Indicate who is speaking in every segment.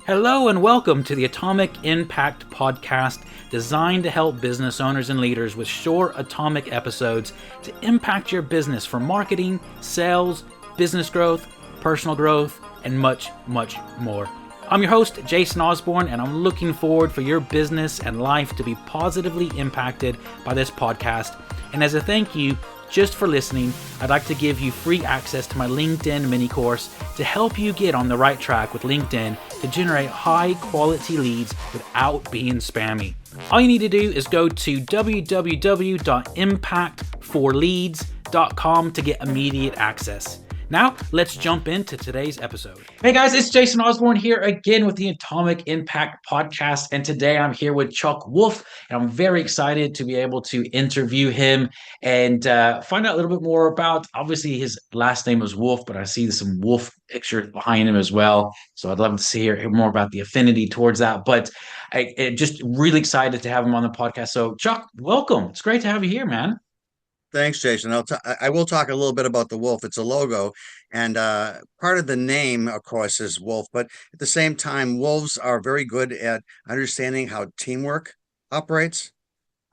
Speaker 1: Hello and welcome to the Atomic Impact Podcast, designed to help business owners and leaders with short atomic episodes to impact your business for marketing, sales, business growth, personal growth, and much, much more. I'm your host, Jason Osborn, and I'm looking forward for your business and life to be positively impacted by this podcast. And as a thank you, just for listening, I'd like to give you free access to my LinkedIn mini course to help you get on the right track with LinkedIn to generate high quality leads without being spammy. All you need to do is go to www.impactforleads.com to get immediate access. Now, let's jump into today's episode. Hey guys, it's Jason Osborn here again with the Atomic Impact Podcast. And today I'm here with Charles Wolfe, and I'm very excited to be able to interview him and find out a little bit more about, obviously his last name was Wolfe, but I see some Wolf pictures behind him as well. So I'd love to hear more about the affinity towards that. But I just really excited to have him on the podcast. So Chuck, welcome. It's great to have you here, man.
Speaker 2: Thanks, Jason. I will talk a little bit about the wolf. It's a logo, and part of the name, of course, is wolf. But at the same time, wolves are very good at understanding how teamwork operates.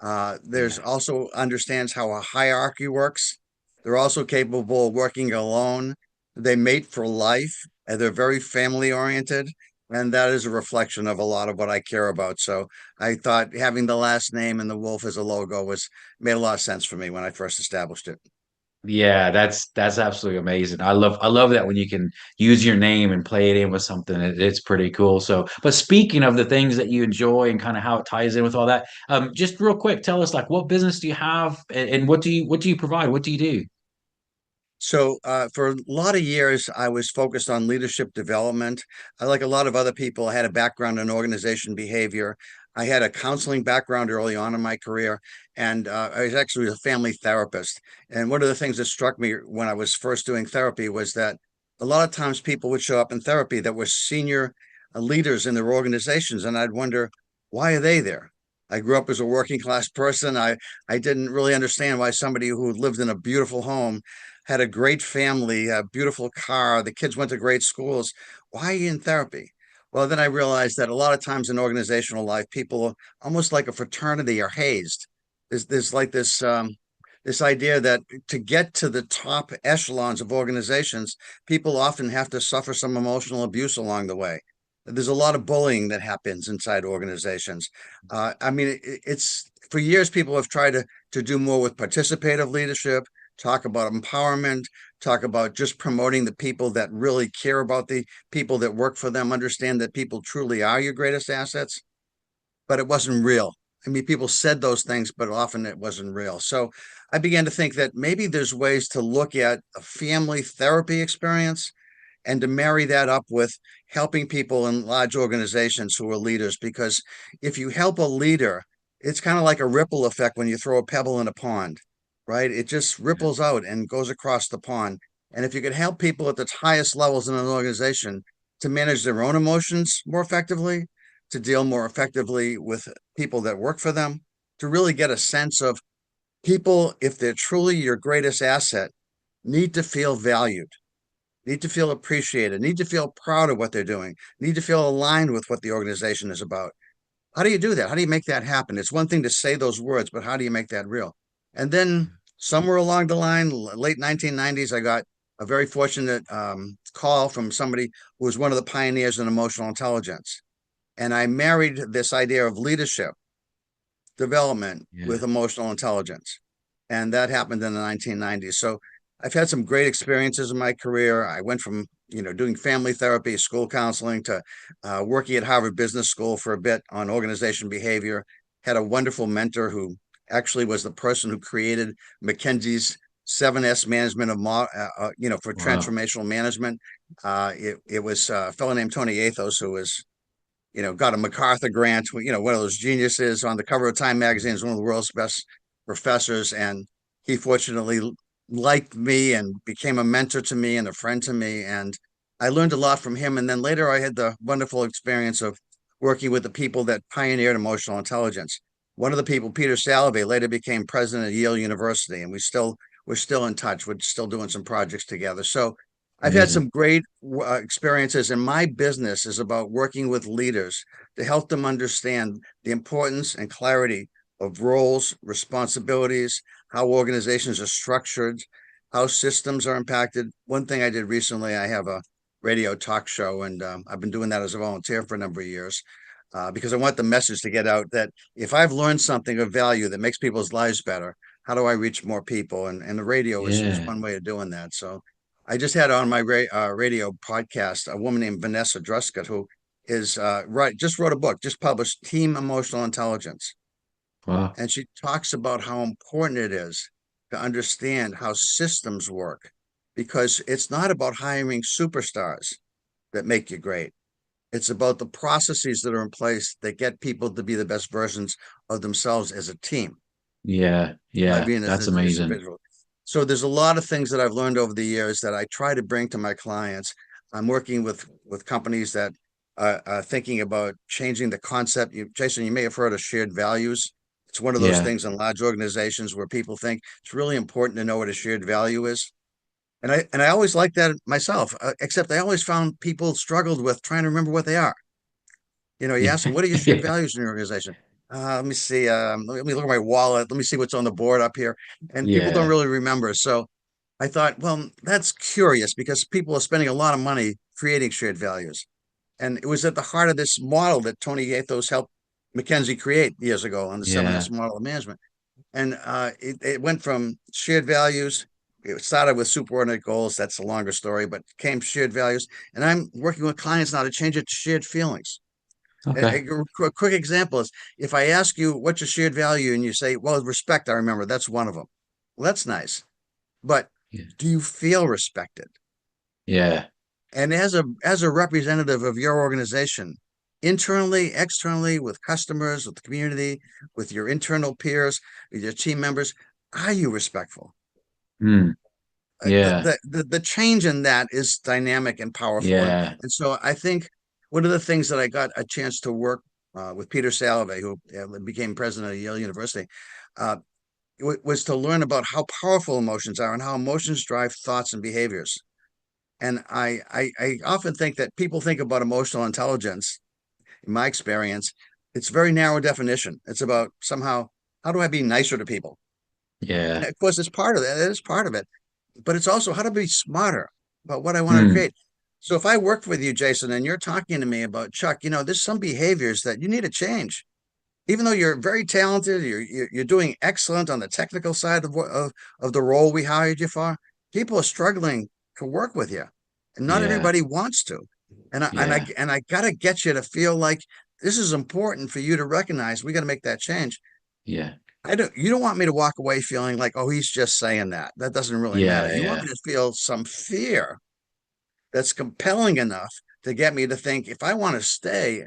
Speaker 2: There's
Speaker 1: Yeah.
Speaker 2: also understands how a hierarchy works. They're also capable of working alone. They mate for life, and they're very family oriented. And that is a reflection of a lot of what I care about. So I thought having the last name and the wolf as a logo was made a lot of sense for me when I first established it.
Speaker 1: Yeah, that's absolutely amazing. I love that when you can use your name and play it in with something. It's pretty cool. So, but speaking of the things that you enjoy and kind of how it ties in with all that, just real quick, tell us like what business do you have and what do you provide? What do you do?
Speaker 2: So, for a lot of years, I was focused on leadership development. I, like a lot of other people, I had a background in organization behavior. I had a counseling background early on in my career, and I was actually a family therapist. And one of the things that struck me when I was first doing therapy was that a lot of times people would show up in therapy that were senior leaders in their organizations, and I'd wonder, why are they there? I grew up as a working class person. I didn't really understand why somebody who lived in a beautiful home, had a great family, a beautiful car, the kids went to great schools. Why are you in therapy? Well, then I realized that a lot of times in organizational life, people almost like a fraternity are hazed. There's like this idea that to get to the top echelons of organizations, people often have to suffer some emotional abuse along the way. There's a lot of bullying that happens inside organizations. I mean, it's for years people have tried to do more with participative leadership, talk about empowerment, talk about just promoting the people that really care about the people that work for them, understand that people truly are your greatest assets, but it wasn't real. I mean, people said those things, but often it wasn't real. So I began to think that maybe there's ways to look at a family therapy experience and to marry that up with helping people in large organizations who are leaders. Because if you help a leader, it's kind of like a ripple effect when you throw a pebble in a pond, right? It just
Speaker 1: Yeah.
Speaker 2: ripples out and goes across the pond. And if you could help people at the highest levels in an organization to manage their own emotions more effectively, to deal more effectively with people that work for them, to really get a sense of people, if they're truly your greatest asset, need to feel valued, need to feel appreciated, need to feel proud of what they're doing, need to feel aligned with what the organization is about. How do you do that? How do you make that happen? It's one thing to say those words, but how do you make that real? And then somewhere along the line, late 1990s, I got a very fortunate call from somebody who was one of the pioneers in emotional intelligence. And I married this idea of leadership development
Speaker 1: Yeah.
Speaker 2: with emotional intelligence. And that happened in the 1990s. So I've had some great experiences in my career. I went from, doing family therapy, school counseling to working at Harvard Business School for a bit on organization behavior. Had a wonderful mentor who actually was the person who created McKinsey's 7S management of, for
Speaker 1: Wow.
Speaker 2: transformational management. It was a fellow named Tony Athos who was got a MacArthur grant, one of those geniuses on the cover of Time magazine is one of the world's best professors. And he fortunately liked me and became a mentor to me and a friend to me. And I learned a lot from him. And then later I had the wonderful experience of working with the people that pioneered emotional intelligence. One of the people, Peter Salovey, later became president of Yale University, and we're still in touch. We're still doing some projects together. So I've had
Speaker 1: Amazing.
Speaker 2: some great experiences, and my business is about working with leaders to help them understand the importance and clarity of roles, responsibilities, how organizations are structured, how systems are impacted. One thing I did recently, I have a radio talk show, and I've been doing that as a volunteer for a number of years because I want the message to get out that if I've learned something of value that makes people's lives better, how do I reach more people? And the radio is
Speaker 1: Yeah.
Speaker 2: one way of doing that. So I just had on my radio podcast a woman named Vanessa Druscott, who is just wrote a book, just published Team Emotional Intelligence.
Speaker 1: Wow.
Speaker 2: And she talks about how important it is to understand how systems work because it's not about hiring superstars that make you great. It's about the processes that are in place that get people to be the best versions of themselves as a team
Speaker 1: Yeah.
Speaker 2: by
Speaker 1: Yeah.
Speaker 2: being
Speaker 1: That's
Speaker 2: as
Speaker 1: amazing.
Speaker 2: individual. So there's a lot of things that I've learned over the years that I try to bring to my clients. I'm working with companies that are thinking about changing the concept. Jason, you may have heard of shared values. It's one of those
Speaker 1: Yeah.
Speaker 2: things in large organizations where people think it's really important to know what a shared value is. And I always liked that myself, except I always found people struggled with trying to remember what they are. You
Speaker 1: Yeah.
Speaker 2: ask them, what are your shared values in your organization? Let me see. Let me look at my wallet. Let me see what's on the board up here. And people don't
Speaker 1: Yeah.
Speaker 2: really remember. So I thought, well, that's curious because people are spending a lot of money creating shared values. And it was at the heart of this model that Tony Gaethos helped McKinsey create years ago on the
Speaker 1: Yeah.
Speaker 2: 7S model of management. And it went from shared values. It started with superordinate goals. That's a longer story, but came shared values. And I'm working with clients now to change it to shared feelings.
Speaker 1: Okay.
Speaker 2: A quick example is if I ask you what's your shared value and you say, well, respect, I remember that's one of them. Well, that's nice. But
Speaker 1: Yeah.
Speaker 2: do you feel respected?
Speaker 1: Yeah.
Speaker 2: And as a representative of your organization, internally, externally, with customers, with the community, with your internal peers, with your team members, are you respectful?
Speaker 1: Hmm. Yeah.
Speaker 2: The change in that is dynamic and powerful.
Speaker 1: Yeah.
Speaker 2: And so I think one of the things that I got a chance to work with Peter Salovey, who became president of Yale University, uh, was to learn about how powerful emotions are and how emotions drive thoughts and behaviors. And I often think that people think about emotional intelligence, in my experience, it's very narrow definition. It's about somehow, how do I be nicer to people? And
Speaker 1: Yeah.
Speaker 2: of course, it's part of that. It is part of it, but it's also how to be smarter about what I want to
Speaker 1: Hmm.
Speaker 2: create. So if I work with you, Jason, and you're talking to me about Chuck, there's some behaviors that you need to change. Even though you're very talented, you're doing excellent on the technical side of the role we hired you for. People are struggling to work with you, and not
Speaker 1: Yeah.
Speaker 2: everybody wants to.
Speaker 1: Yeah.
Speaker 2: And I gotta get you to feel like this is important for you to recognize. We got to make that change.
Speaker 1: Yeah.
Speaker 2: You don't want me to walk away feeling like, oh, he's just saying that. That doesn't really matter.
Speaker 1: Yeah.
Speaker 2: You want
Speaker 1: Yeah.
Speaker 2: me to feel some fear that's compelling enough to get me to think if I want to stay,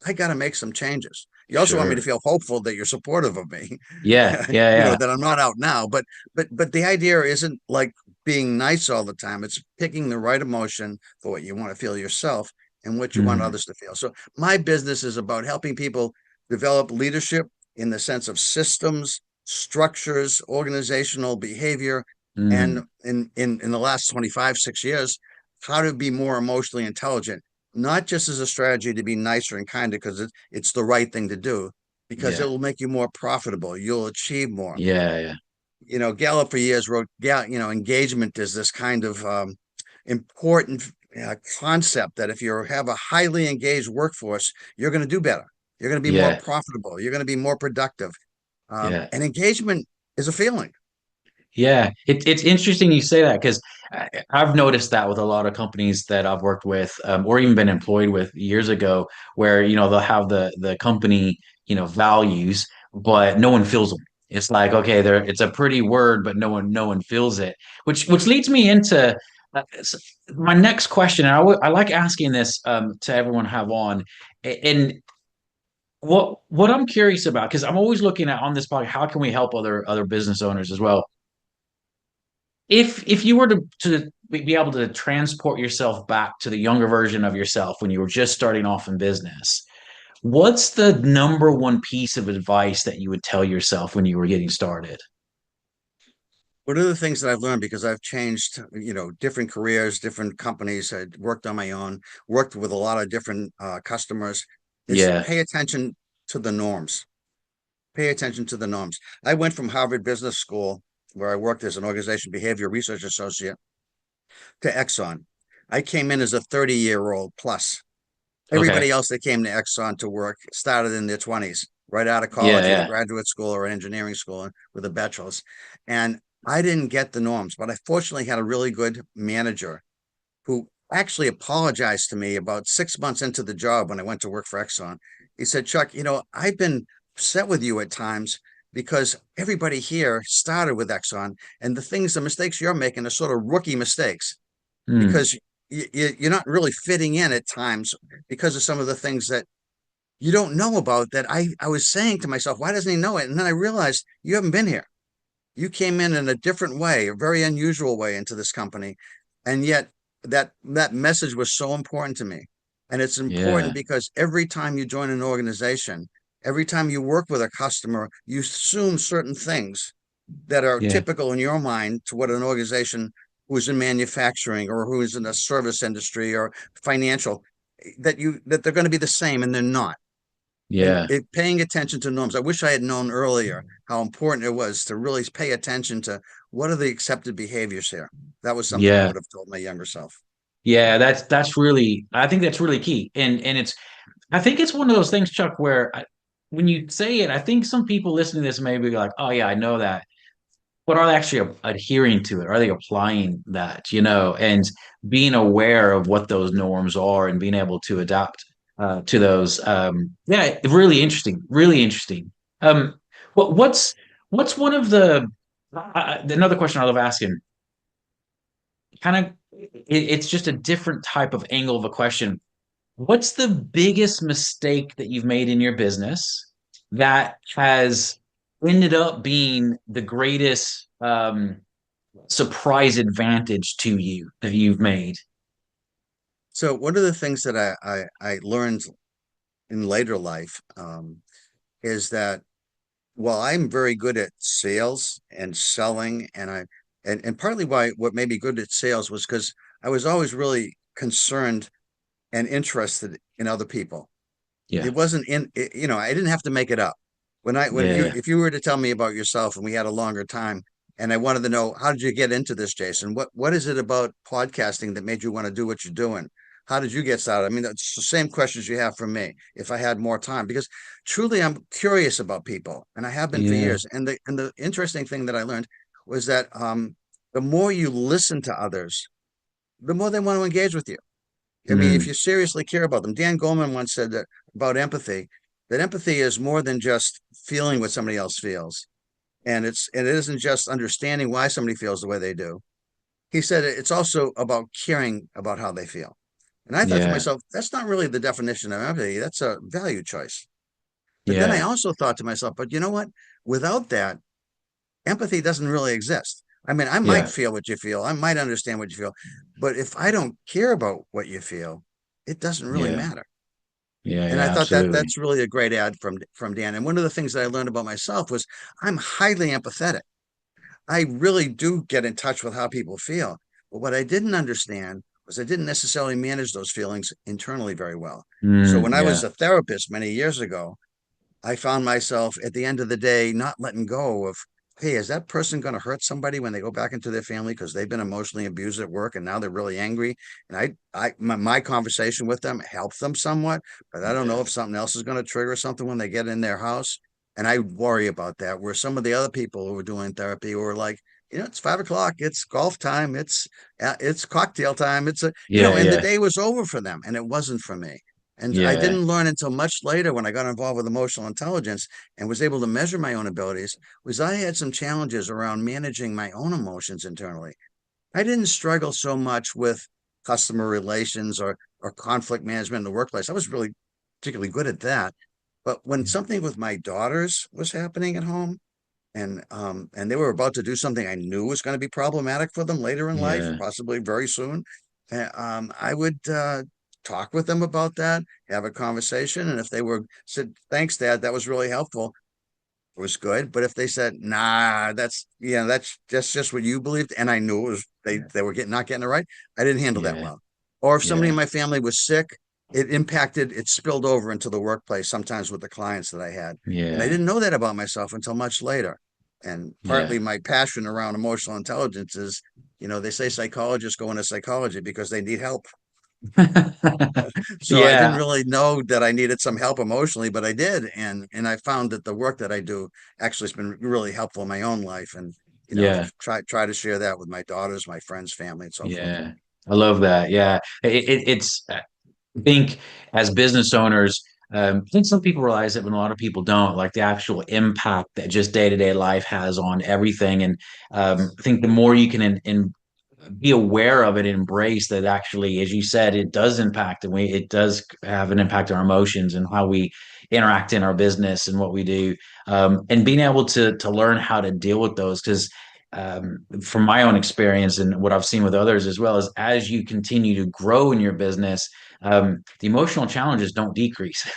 Speaker 2: I got to make some changes. You also want me to
Speaker 1: Sure.
Speaker 2: feel hopeful that you're supportive of me,
Speaker 1: Yeah. Yeah. Yeah.
Speaker 2: that I'm not out now. But the idea isn't like being nice all the time. It's picking the right emotion for what you want to feel yourself and what you want
Speaker 1: Hmm.
Speaker 2: others to feel. So my business is about helping people develop leadership in the sense of systems, structures, organizational behavior, and
Speaker 1: Hmm.
Speaker 2: in the last 25, 6 years, how to be more emotionally intelligent, not just as a strategy to be nicer and kinder because it's the right thing to do, because it
Speaker 1: Yeah.
Speaker 2: will make you more profitable. You'll achieve more.
Speaker 1: Yeah. Yeah.
Speaker 2: Gallup for years wrote, engagement is this kind of important concept that if you have a highly engaged workforce, you're going to do better. You're going to be more
Speaker 1: Yeah.
Speaker 2: profitable. You're going to be more productive.
Speaker 1: Yeah.
Speaker 2: And engagement is a feeling.
Speaker 1: Yeah, it's interesting you say that because I've noticed that with a lot of companies that I've worked with, or even been employed with years ago, where they'll have the company values, but no one feels them. It's like okay, it's a pretty word, but no one feels it, which leads me into my next question. And I like asking this to everyone I have on, and what I'm curious about because I'm always looking at on this podcast, how can we help other business owners as well? If you were to be able to transport yourself back to the younger version of yourself when you were just starting off in business, what's the number one piece of advice that you would tell yourself when you were getting started?
Speaker 2: One of the things that I've learned, because I've changed, different careers, different companies, I worked on my own, worked with a lot of different customers, is
Speaker 1: Yeah.
Speaker 2: pay attention to the norms. Pay attention to the norms. I went from Harvard Business School, where I worked as an organization behavior research associate, to Exxon. I came in as a 30-year-old plus.
Speaker 1: Okay.
Speaker 2: Everybody else that came to Exxon to work started in their 20s, right out of
Speaker 1: Yeah,
Speaker 2: college, either
Speaker 1: yeah.
Speaker 2: graduate school or engineering school with a bachelor's. And I didn't get the norms, but I fortunately had a really good manager who actually apologized to me about 6 months into the job when I went to work for Exxon. He said, Chuck, I've been upset with you at times because everybody here started with Exxon, and the mistakes you're making are sort of rookie mistakes
Speaker 1: Hmm.
Speaker 2: because you're not really fitting in at times because of some of the things that you don't know about that I was saying to myself, why doesn't he know it? And then I realized you haven't been here. You came in a different way, a very unusual way into this company. And yet that message was so important to me. And it's important
Speaker 1: Yeah.
Speaker 2: because every time you join an organization, every time you work with a customer, you assume certain things that are
Speaker 1: Yeah.
Speaker 2: typical in your mind to what an organization who's in manufacturing or who is in the service industry or financial that they're going to be the same, and they're not. And
Speaker 1: Yeah.
Speaker 2: paying attention to norms. I wish I had known earlier how important it was to really pay attention to what are the accepted behaviors here. That was something I
Speaker 1: Yeah.
Speaker 2: would have told my younger self.
Speaker 1: Yeah, that's really, I think that's really key. And it's, I think it's one of those things, Chuck, where when you say it, I think some people listening to this may be like, "Oh yeah, I know that," but are they actually adhering to it? Are they applying that? And being aware of what those norms are and being able to adapt to those. Yeah, really interesting. Really interesting. Um, what's one of the another question I love asking? Kind of, it's just a different type of angle of a question. What's the biggest mistake that you've made in your business that has ended up being the greatest surprise advantage to you that you've made?
Speaker 2: So one of the things that I learned in later life is that while I'm very good at sales and selling, and partly why what made me good at sales was because I was always really concerned and interested in other people.
Speaker 1: Yeah,
Speaker 2: It wasn't I didn't have to make it up. When
Speaker 1: yeah,
Speaker 2: you
Speaker 1: yeah,
Speaker 2: if you were to tell me about yourself and we had a longer time and I wanted to know, how did you get into this, Jason? What is it about podcasting that made you want to do what you're doing? How did you get started? I mean, that's the same questions you have from me if I had more time, because truly I'm curious about people and I have been for
Speaker 1: yeah.
Speaker 2: years. And the interesting thing that I learned was that the more you listen to others, the more they want to engage with you. I mean, if
Speaker 1: Mm,
Speaker 2: you seriously care about them, Dan Goleman once said that about empathy, that empathy is more than just feeling what somebody else feels. And it isn't just understanding why somebody feels the way they do. He said it's also about caring about how they feel. And I thought to
Speaker 1: yeah,
Speaker 2: myself, that's not really the definition of empathy. That's a value choice. But then I
Speaker 1: yeah.
Speaker 2: also thought to myself, but you know what? Without that, empathy doesn't really exist. I mean, I might
Speaker 1: Yeah,
Speaker 2: feel what you feel, I might understand what you feel, but if I don't care about what you feel, it doesn't really
Speaker 1: yeah,
Speaker 2: matter.
Speaker 1: yeah,
Speaker 2: And I
Speaker 1: yeah,
Speaker 2: thought that
Speaker 1: absolutely.
Speaker 2: that's really a great ad from Dan. And one of the things that I learned about myself was I'm highly empathetic. I really do get in touch with how people feel. But what I didn't understand was I didn't necessarily manage those feelings internally very well. So when I was
Speaker 1: Yeah,
Speaker 2: a therapist many years ago, I found myself at the end of the day not letting go of, hey, is that person going to hurt somebody when they go back into their family because they've been emotionally abused at work and now they're really angry? And my conversation with them helped them somewhat, but I don't know
Speaker 1: yeah,
Speaker 2: if something else is going to trigger something when they get in their house. And I worry about that. Where some of the other people who were doing therapy were like, it's 5 o'clock, it's golf time, it's cocktail time,
Speaker 1: yeah,
Speaker 2: and the
Speaker 1: yeah,
Speaker 2: day was over for them, and it wasn't for me. And I
Speaker 1: yeah,
Speaker 2: didn't learn until much later when I got involved with emotional intelligence and was able to measure my own abilities, was I had some challenges around managing my own emotions internally. I didn't struggle so much with customer relations or conflict management in the workplace. I was really particularly good at that. But when something with my daughters was happening at home, and they were about to do something I knew was going to be problematic for them later in life,
Speaker 1: yeah,
Speaker 2: possibly very soon. I would talk with them about that, have a conversation, and if they were said, "Thanks, Dad, that was really helpful," it was good. But if they said, nah, that's just what you believed, and I knew it was they were getting not getting it right, I didn't handle that
Speaker 1: Yeah.
Speaker 2: well. Or if somebody in
Speaker 1: Yeah.
Speaker 2: my family was sick, it spilled over into the workplace, sometimes with the clients that I had. And I
Speaker 1: Yeah.
Speaker 2: didn't know that about myself until much later. And partly
Speaker 1: Yeah.
Speaker 2: my passion around emotional intelligence is, they say psychologists go into psychology because they need help. So I didn't
Speaker 1: Yeah.
Speaker 2: really know that I needed some help emotionally, but I did, and I found that the work that I do actually has been really helpful in my own life, and
Speaker 1: Yeah.
Speaker 2: try to share that with my daughters, my friends, family, and so forth.
Speaker 1: Yeah. I love that. Yeah. It's I think as business owners, I think some people realize it, but a lot of people don't, like the actual impact that just day-to-day life has on everything. And I think the more you can be aware of it and embrace that actually, as you said, it does impact and it does have an impact on our emotions and how we interact in our business and what we do. And being able to learn how to deal with those, because from my own experience and what I've seen with others as well, is as you continue to grow in your business, the emotional challenges don't decrease,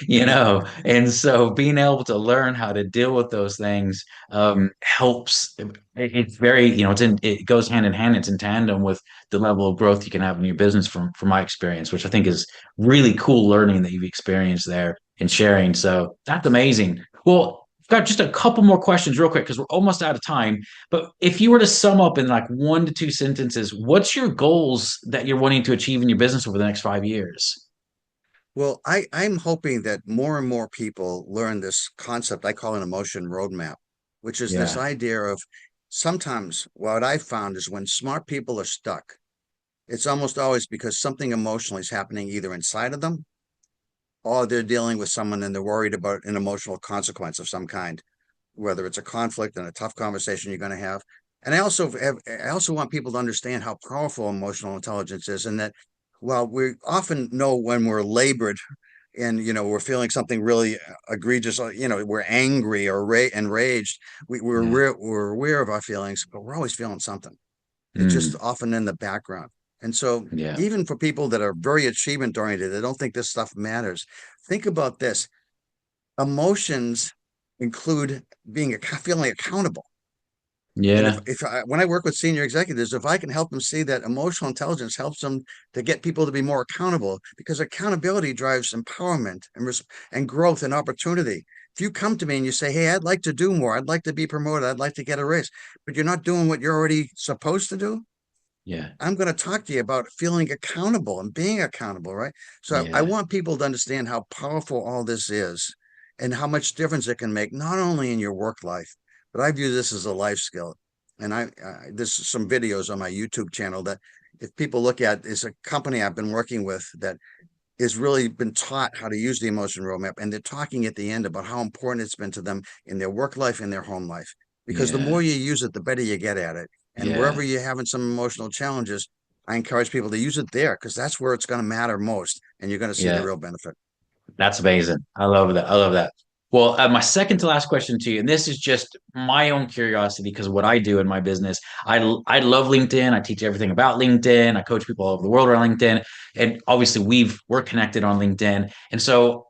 Speaker 1: and so being able to learn how to deal with those things helps. It's very, it goes hand in hand. It's in tandem with the level of growth you can have in your business from my experience, which I think is really cool learning that you've experienced there and sharing. So that's amazing. Well, I've got just a couple more questions real quick because we're almost out of time. But if you were to sum up in like 1 to 2 sentences, what's your goals that you're wanting to achieve in your business over the next 5 years?
Speaker 2: Well, I'm hoping that more and more people learn this concept I call an emotion roadmap, which is this
Speaker 1: Yeah.
Speaker 2: idea of sometimes what I found is when smart people are stuck, it's almost always because something emotionally is happening either inside of them or they're dealing with someone and they're worried about an emotional consequence of some kind, whether it's a conflict and a tough conversation you're going to have. And I also want people to understand how powerful emotional intelligence is, and that while we often know when we're labored and we're feeling something really egregious, we're angry or enraged,
Speaker 1: Yeah.
Speaker 2: we're aware of our feelings, but we're always feeling something. It's just
Speaker 1: Mm,
Speaker 2: often in the background. And so,
Speaker 1: yeah.
Speaker 2: even for people that are very achievement oriented, they don't think this stuff matters. Think about this: emotions include feeling accountable. And
Speaker 1: Yeah.
Speaker 2: when I work with senior executives, if I can help them see that emotional intelligence helps them to get people to be more accountable, because accountability drives empowerment and growth and opportunity. If you come to me and you say, "Hey, I'd like to do more. I'd like to be promoted. I'd like to get a raise," but you're not doing what you're already supposed to do,
Speaker 1: Yeah.
Speaker 2: I'm going to talk to you about feeling accountable and being accountable, right? So I
Speaker 1: Yeah.
Speaker 2: want people to understand how powerful all this is and how much difference it can make, not only in your work life, but I view this as a life skill. And there's some videos on my YouTube channel that if people look at, is a company I've been working with that has really been taught how to use the emotion roadmap. And they're talking at the end about how important it's been to them in their work life and their home life. Because the
Speaker 1: Yeah.
Speaker 2: more you use it, the better you get at it. And wherever
Speaker 1: Yeah.
Speaker 2: you're having some emotional challenges, I encourage people to use it there because that's where it's going to matter most. And you're going to see the
Speaker 1: Yeah.
Speaker 2: real benefit.
Speaker 1: That's amazing. I love that. I love that. Well, my second to last question to you, and this is just my own curiosity because of what I do in my business. I love LinkedIn. I teach everything about LinkedIn. I coach people all over the world around LinkedIn, and obviously we're connected on LinkedIn. And so,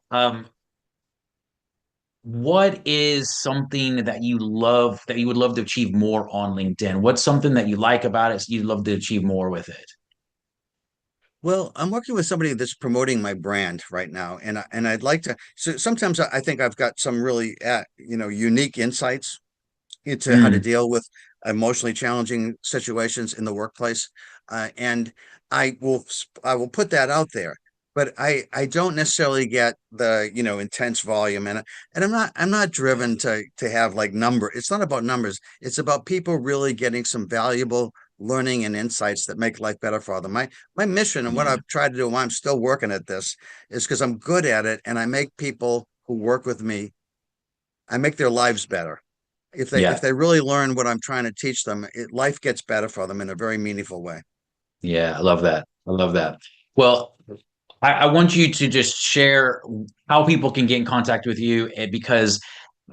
Speaker 1: what is something that you love that you would love to achieve more on LinkedIn? What's something that you like about it? So you'd love to achieve more with it?
Speaker 2: Well, I'm working with somebody that's promoting my brand right now, and I'd like to. So sometimes I think I've got some really unique insights into how to
Speaker 1: Mm,
Speaker 2: deal with emotionally challenging situations in the workplace, and I will put that out there. But I don't necessarily get the intense volume, and I'm not
Speaker 1: yeah.
Speaker 2: driven to have like number. It's not about numbers. It's about people really getting some valuable learning and insights that make life better for them. My mission and what
Speaker 1: Yeah.
Speaker 2: I've tried to do, and why I'm still working at this, is because I'm good at it, and I make people who work with me, I make their lives better if
Speaker 1: Yeah.
Speaker 2: they really learn what I'm trying to teach them, life gets better for them in a very meaningful way.
Speaker 1: Yeah. I love that. I love that. Well, I want you to just share how people can get in contact with you because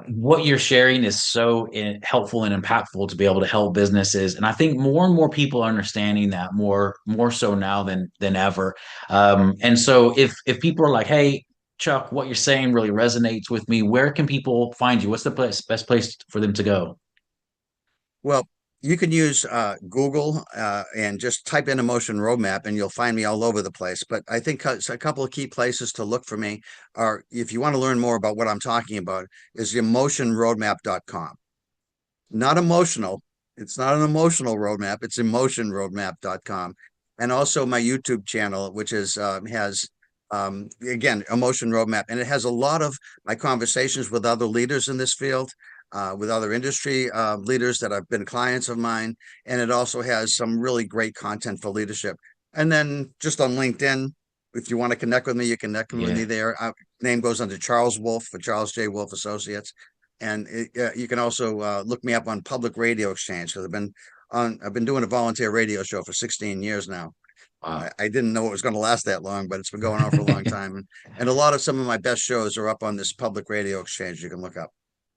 Speaker 1: what you're sharing is so helpful and impactful to be able to help businesses. And I think more and more people are understanding that more so now than ever. And so if people are like, hey, Chuck, what you're saying really resonates with me. Where can people find you? What's the best place for them to go?
Speaker 2: Well, you can use Google and just type in Emotion Roadmap, and you'll find me all over the place. But I think a couple of key places to look for me are, if you want to learn more about what I'm talking about, is emotionroadmap.com. Not emotional. It's not an emotional roadmap. It's emotionroadmap.com. And also my YouTube channel, which has again, Emotion Roadmap, and it has a lot of my conversations with other leaders in this field, with other industry leaders that have been clients of mine, and it also has some really great content for leadership. And then just on LinkedIn, if you want to connect with me, you can connect with me there. Name goes under Charles Wolfe for Charles J. Wolfe Associates, and you can also look me up on Public Radio Exchange, because I've been doing a volunteer radio show for 16 years now.
Speaker 1: Wow.
Speaker 2: I didn't know it was going to last that long, but it's been going on for a long time. And a lot of some of my best shows are up on this Public Radio Exchange you can look up.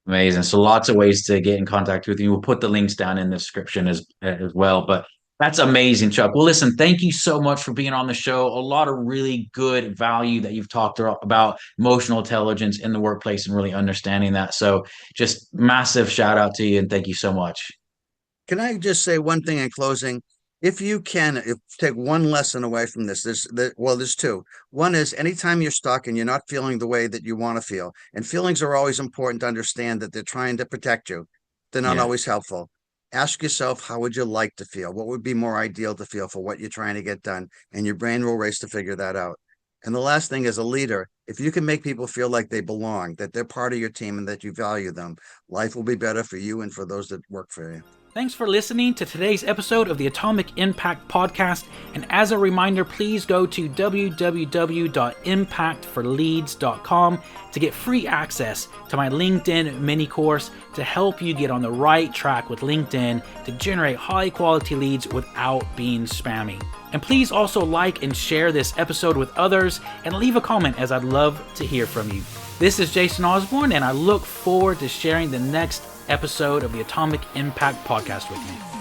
Speaker 1: Amazing. So lots of ways to get in contact with you. We'll put the links down in the description as well. But that's amazing, Chuck. Well, listen, thank you so much for being on the show. A lot of really good value that you've talked about emotional intelligence in the workplace and really understanding that. So just massive shout out to you and thank you so much.
Speaker 2: Can I just say one thing in closing? If you can, take one lesson away from this, there's two. One is, anytime you're stuck and you're not feeling the way that you want to feel, and feelings are always important to understand that they're trying to protect you. They're not
Speaker 1: Yeah.
Speaker 2: always helpful. Ask yourself, how would you like to feel? What would be more ideal to feel for what you're trying to get done? And your brain will race to figure that out. And the last thing, as a leader, if you can make people feel like they belong, that they're part of your team and that you value them, life will be better for you and for those that work for you.
Speaker 1: Thanks for listening to today's episode of the Atomic Impact Podcast. And as a reminder, please go to www.impactforleads.com to get free access to my LinkedIn mini course to help you get on the right track with LinkedIn to generate high quality leads without being spammy. And please also like and share this episode with others and leave a comment, as I'd love to hear from you. This is Jason Osborn, and I look forward to sharing the next episode of the Atomic Impact Podcast with you.